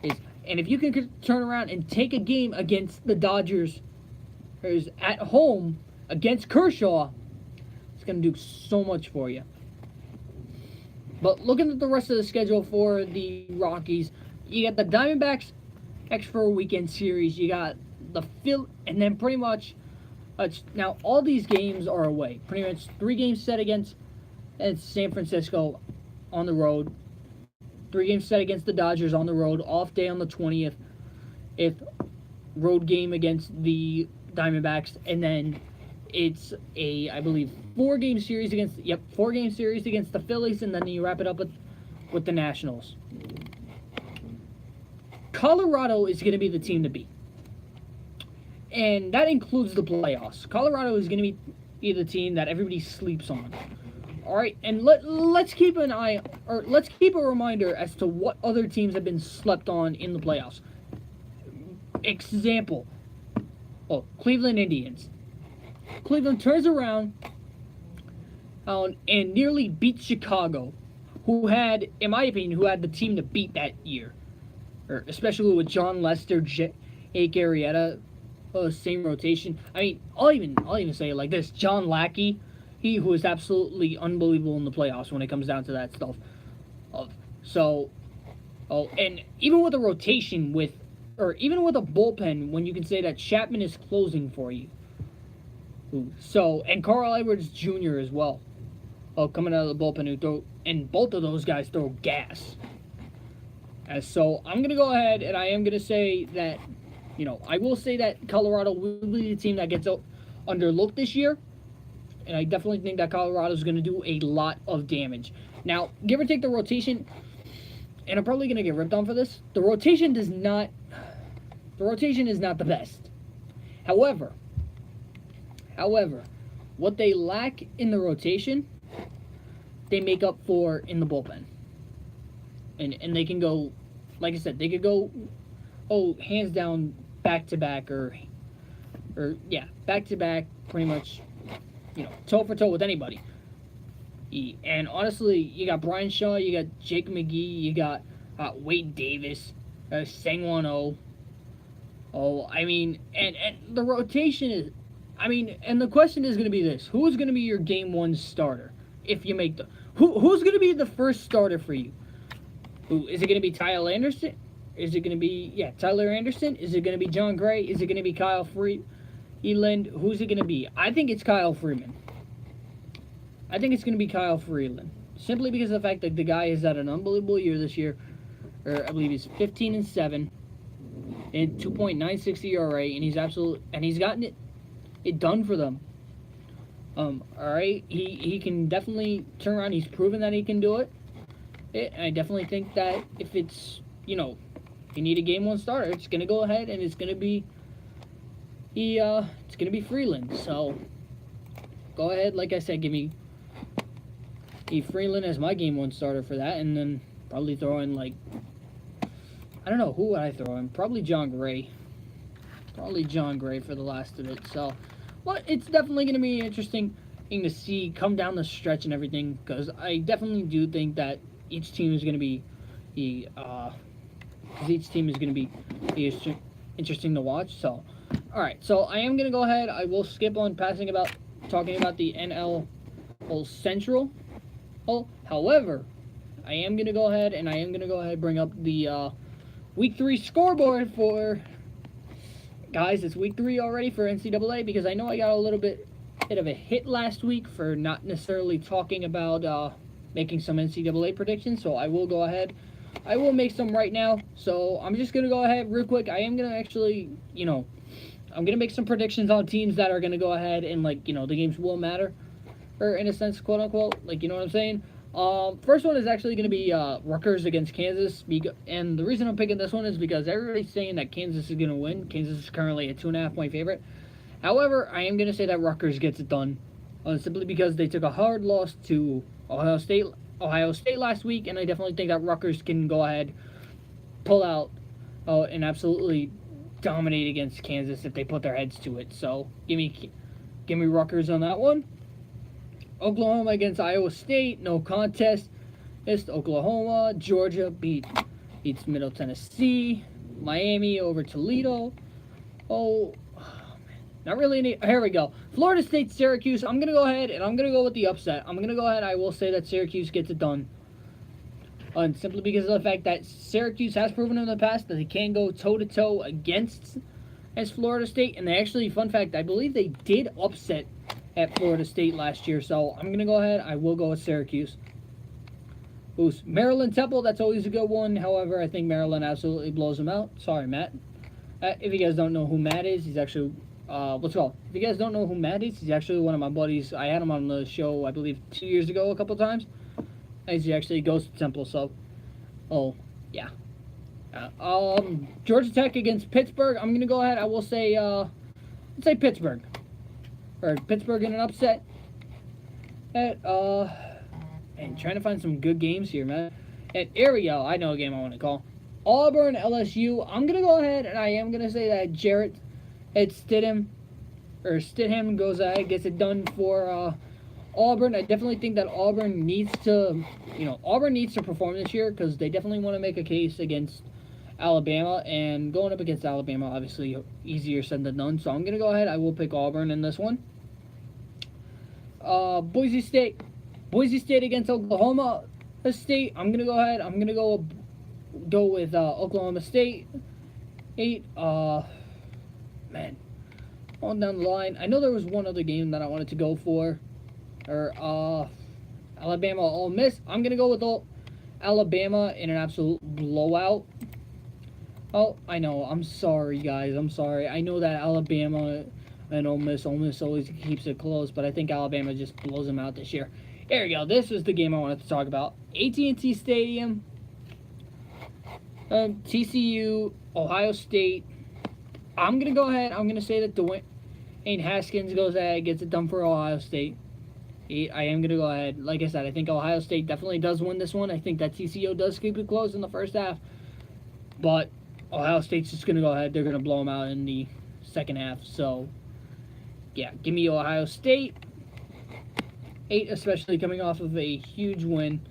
S1: And if you can turn around and take a game against the Dodgers at home against Kershaw, it's going to do so much for you. But looking at the rest of the schedule for the Rockies, you got the Diamondbacks extra weekend series. You got the Phil, and then pretty much now all these games are away. Pretty much 3 games set against San Francisco on the road. 3 games set against the Dodgers on the road. Off day on the 20th. Road game against the Diamondbacks, and then it's I believe 4-game series against the Phillies, and then you wrap it up with the Nationals. Colorado is going to be the team to beat, and that includes the playoffs. Colorado is going to be the team that everybody sleeps on. All right, and let's keep an eye, or let's keep a reminder as to what other teams have been slept on in the playoffs. Example, Cleveland Indians. Cleveland turns around and nearly beats Chicago, who had, in my opinion, the team to beat that year. Especially with John Lester, Jake Arrieta, same rotation. I mean, I'll even say it like this: John Lackey, who is absolutely unbelievable in the playoffs when it comes down to that stuff. And even with a rotation even with a bullpen, when you can say that Chapman is closing for you. And Carl Edwards Jr. as well. Coming out of the bullpen, and both of those guys throw gas. So I'm going to go ahead and I am going to say that, I will say that Colorado will be the team that gets underlooked this year. And I definitely think that Colorado is going to do a lot of damage. Now, give or take the rotation, and I'm probably going to get ripped on for this. The rotation is not the best. However, what they lack in the rotation, they make up for in the bullpen. And they can go, like I said, they could go, hands down, back-to-back, back-to-back, pretty much, toe-for-toe with anybody. And honestly, you got Brian Shaw, you got Jake McGee, you got Wade Davis, Sang-Won Oh, and the rotation is, and the question is going to be this: who's going to be your Game 1 starter if you make who's going to be the first starter for you? Is it going to be Tyler Anderson? Is it going to be Tyler Anderson? Is it going to be John Gray? Is it going to be Kyle Freeland? Who's it going to be? I think it's Kyle Freeland. I think it's going to be Kyle Freeland, simply because of the fact that the guy has had an unbelievable year this year. I believe he's 15-7. And 2.96 ERA, and he's gotten it done for them. All right, he can definitely turn around. He's proven that he can do it. And I definitely think that if it's you need a Game 1 starter, it's gonna go ahead and it's gonna be Freeland. So go ahead, like I said, give me Freeland as my Game 1 starter for that, and then probably throw in I don't know, who would I throw in? Probably John Gray. Probably John Gray for the last of it. So, but it's definitely going to be interesting to see come down the stretch and everything, because I definitely do think that each team is going to be interesting to watch. So, all right. So I am going to go ahead. I will skip on talking about the NL Central. However, I am going to go ahead and bring up the Week 3 scoreboard for, guys, it's Week 3 already for NCAA, because I know I got a little bit of a hit last week for not necessarily talking about making some NCAA predictions, so I will go ahead. I will make some right now, so I'm just going to go ahead real quick. I am going to actually, I'm going to make some predictions on teams that are going to go ahead and, the games will matter. or in a sense, quote unquote. Like, you know what I'm saying? First one is actually going to be Rutgers against Kansas. And the reason I'm picking this one is because everybody's saying that Kansas is going to win. Kansas is currently a 2.5-point favorite. However, I am going to say that Rutgers gets it done. Simply because they took a hard loss to Ohio State last week, and I definitely think that Rutgers can go ahead, pull out, and absolutely dominate against Kansas if they put their heads to it. So give me Rutgers on that one. Oklahoma against Iowa State, no contest. It's Oklahoma. Georgia beats Middle Tennessee. Miami over Toledo. Oh, not really any. Here we go. Florida State, Syracuse. I'm going to go ahead and I'm going to go with the upset. I'm going to go ahead. I will say that Syracuse gets it done. And simply because of the fact that Syracuse has proven in the past that they can go toe-to-toe against Florida State. And they actually, fun fact, I believe they did upset at Florida State last year. So I'm going to go ahead. I will go with Syracuse. Maryland Temple, that's always a good one. However, I think Maryland absolutely blows them out. Sorry, Matt. If you guys don't know who Matt is, he's actually... If you guys don't know who Matt is, he's actually one of my buddies. I had him on the show, I believe, 2 years ago a couple times. As he actually goes to Temple, so... Oh, yeah. Georgia Tech against Pittsburgh. I'm going to go ahead. I will say, let's say Pittsburgh. Or Pittsburgh in an upset. And trying to find some good games here, man. And here we go. I know a game I want to call. Auburn, LSU. I'm going to go ahead, and I am going to say that Stidham goes ahead, gets it done for Auburn. I definitely think that Auburn needs to perform this year because they definitely want to make a case against Alabama, and going up against Alabama, obviously easier said than done. So I'm going to go ahead. I will pick Auburn in this one. Boise State against Oklahoma State. I'm going to go ahead. I'm going to go with Oklahoma State. Man, on down the line. I know there was one other game that I wanted to go for. Alabama Ole Miss. I'm going to go with Alabama in an absolute blowout. Oh, I know. I'm sorry, guys. I'm sorry. I know that Alabama and Ole Miss always keeps it close, but I think Alabama just blows them out this year. There we go. This was the game I wanted to talk about. AT&T Stadium. TCU, Ohio State. I'm going to go ahead. I'm going to say that Dwayne Haskins goes ahead, gets it done for Ohio State. I am going to go ahead. Like I said, I think Ohio State definitely does win this one. I think that TCU does keep it close in the first half. But Ohio State's just going to go ahead. They're going to blow them out in the second half. So, yeah, give me Ohio State. 8, especially coming off of a huge win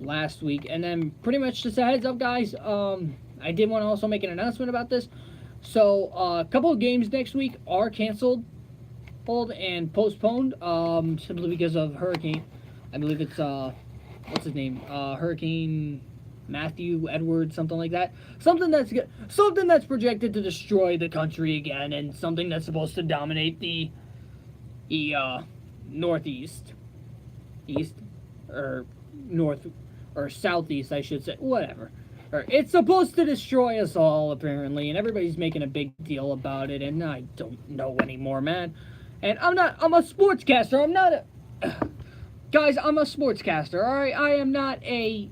S1: last week. And then pretty much just a heads up, guys. I did want to also make an announcement about this. So, a couple of games next week are canceled and postponed, simply because of Hurricane. I believe it's, what's his name? Hurricane Matthew, Edward, something like that. Something that's projected to destroy the country again, and something that's supposed to dominate the Northeast. Southeast, I should say. Whatever. It's supposed to destroy us all, apparently, and everybody's making a big deal about it, and I don't know anymore, man. And I'm a sportscaster. Guys, I'm a sportscaster, alright? I'm not a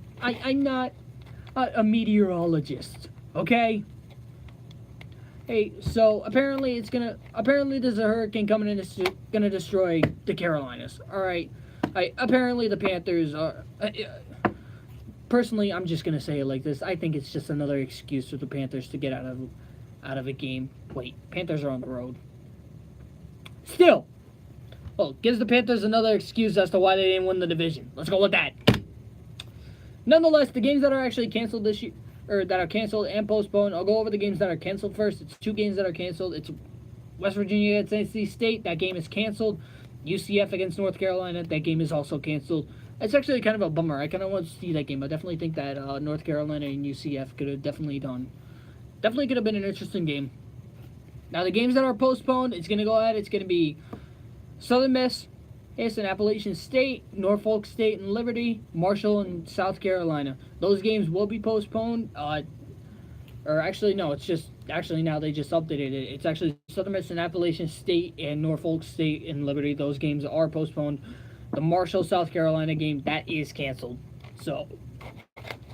S1: meteorologist, okay? Hey, so apparently there's a hurricane coming in that's gonna destroy the Carolinas, alright? Apparently the Panthers are... Personally, I'm just gonna say it like this. I think it's just another excuse for the Panthers to get out of a game. Wait, Panthers are on the road. Still, well, gives the Panthers another excuse as to why they didn't win the division. Let's go with that. Nonetheless, the games that are actually canceled this year, or that are canceled and postponed, I'll go over the games that are canceled first. It's 2 games that are canceled. It's West Virginia against NC State. That game is canceled. UCF against North Carolina. That game is also canceled. It's actually kind of a bummer. I kind of want to see that game. I definitely think that North Carolina and UCF could have definitely could have been an interesting game. Now, the games that are postponed, it's going to go ahead. It's going to be Southern Miss, and Appalachian State, Norfolk State and Liberty, Marshall and South Carolina. Those games will be postponed. Or actually, no, it's just... Actually, now they just updated it. It's actually Southern Miss and Appalachian State and Norfolk State and Liberty. Those games are postponed the Marshall, South Carolina game, that is canceled. So,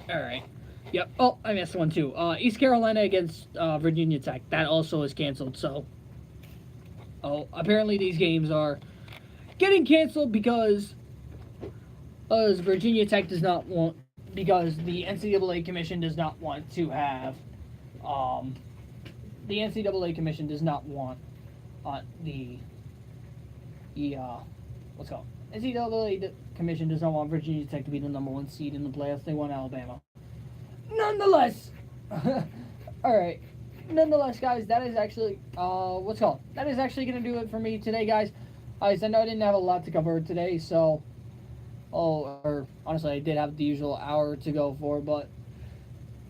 S1: all right. Yep. Oh, I missed one too. East Carolina against Virginia Tech, that also is canceled. So, apparently these games are getting canceled because Virginia Tech does not want, because the NCAA Commission does not want to have, the NCAA Commission does not want the what's it called? NCAA Commission does not want Virginia Tech to be the number 1 seed in the playoffs. They want Alabama. Nonetheless, all right. Nonetheless, guys, that is actually what's it called? That is actually gonna do it for me today, guys. I know I didn't have a lot to cover today, so or honestly, I did have the usual hour to go for, but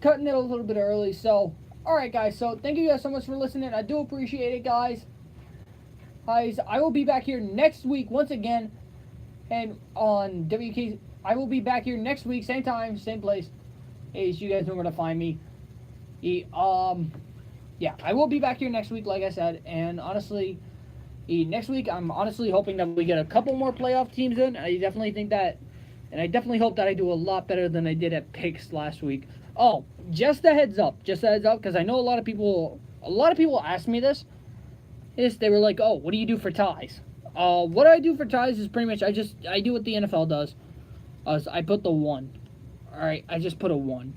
S1: cutting it a little bit early. So, all right, guys. So, thank you guys so much for listening. I do appreciate it, guys. Guys, I will be back here next week once again, and on WK. I will be back here next week, same time, same place. As you guys know where to find me. Yeah, I will be back here next week, like I said, and honestly, next week I'm honestly hoping that we get a couple more playoff teams in. I definitely think that, and I definitely hope that I do a lot better than I did at picks last week. Oh, just a heads up, because I know a lot of people ask me this. They were like, oh, what do you do for ties? What I do for ties is pretty much I do what the NFL does. I put the 1. All right, I just put a 1.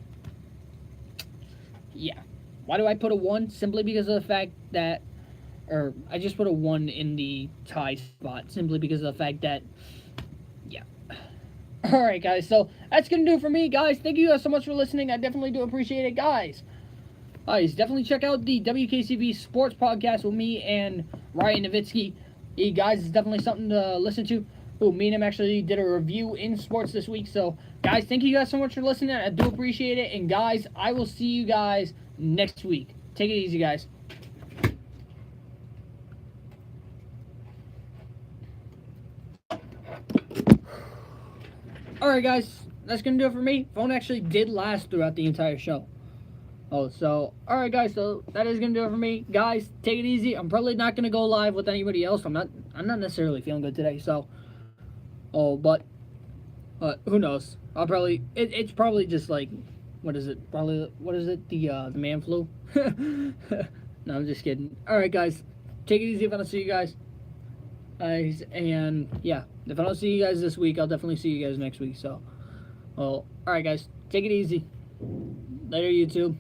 S1: Yeah. Why do I put a 1? Simply because of the fact that, or I just put a 1 in the tie spot, simply because of the fact that, yeah. All right, guys, so that's going to do it for me, guys. Thank you guys so much for listening. I definitely do appreciate it, guys. Guys, definitely check out the WKCV Sports Podcast with me and Ryan Nowitzki. Guys, it's definitely something to listen to. Me and him actually did a review in sports this week. So, guys, thank you guys so much for listening. I do appreciate it. And, guys, I will see you guys next week. Take it easy, guys. Alright, guys. That's going to do it for me. Phone actually did last throughout the entire show. Alright, guys. So, that is going to do it for me. Guys, take it easy. I'm probably not going to go live with anybody else. I'm not necessarily feeling good today. So, but who knows? It's probably just like, what is it? The man flu? No, I'm just kidding. Alright, guys. Take it easy if I don't see you guys. And yeah, if I don't see you guys this week, I'll definitely see you guys next week. So, alright, guys. Take it easy. Later, YouTube.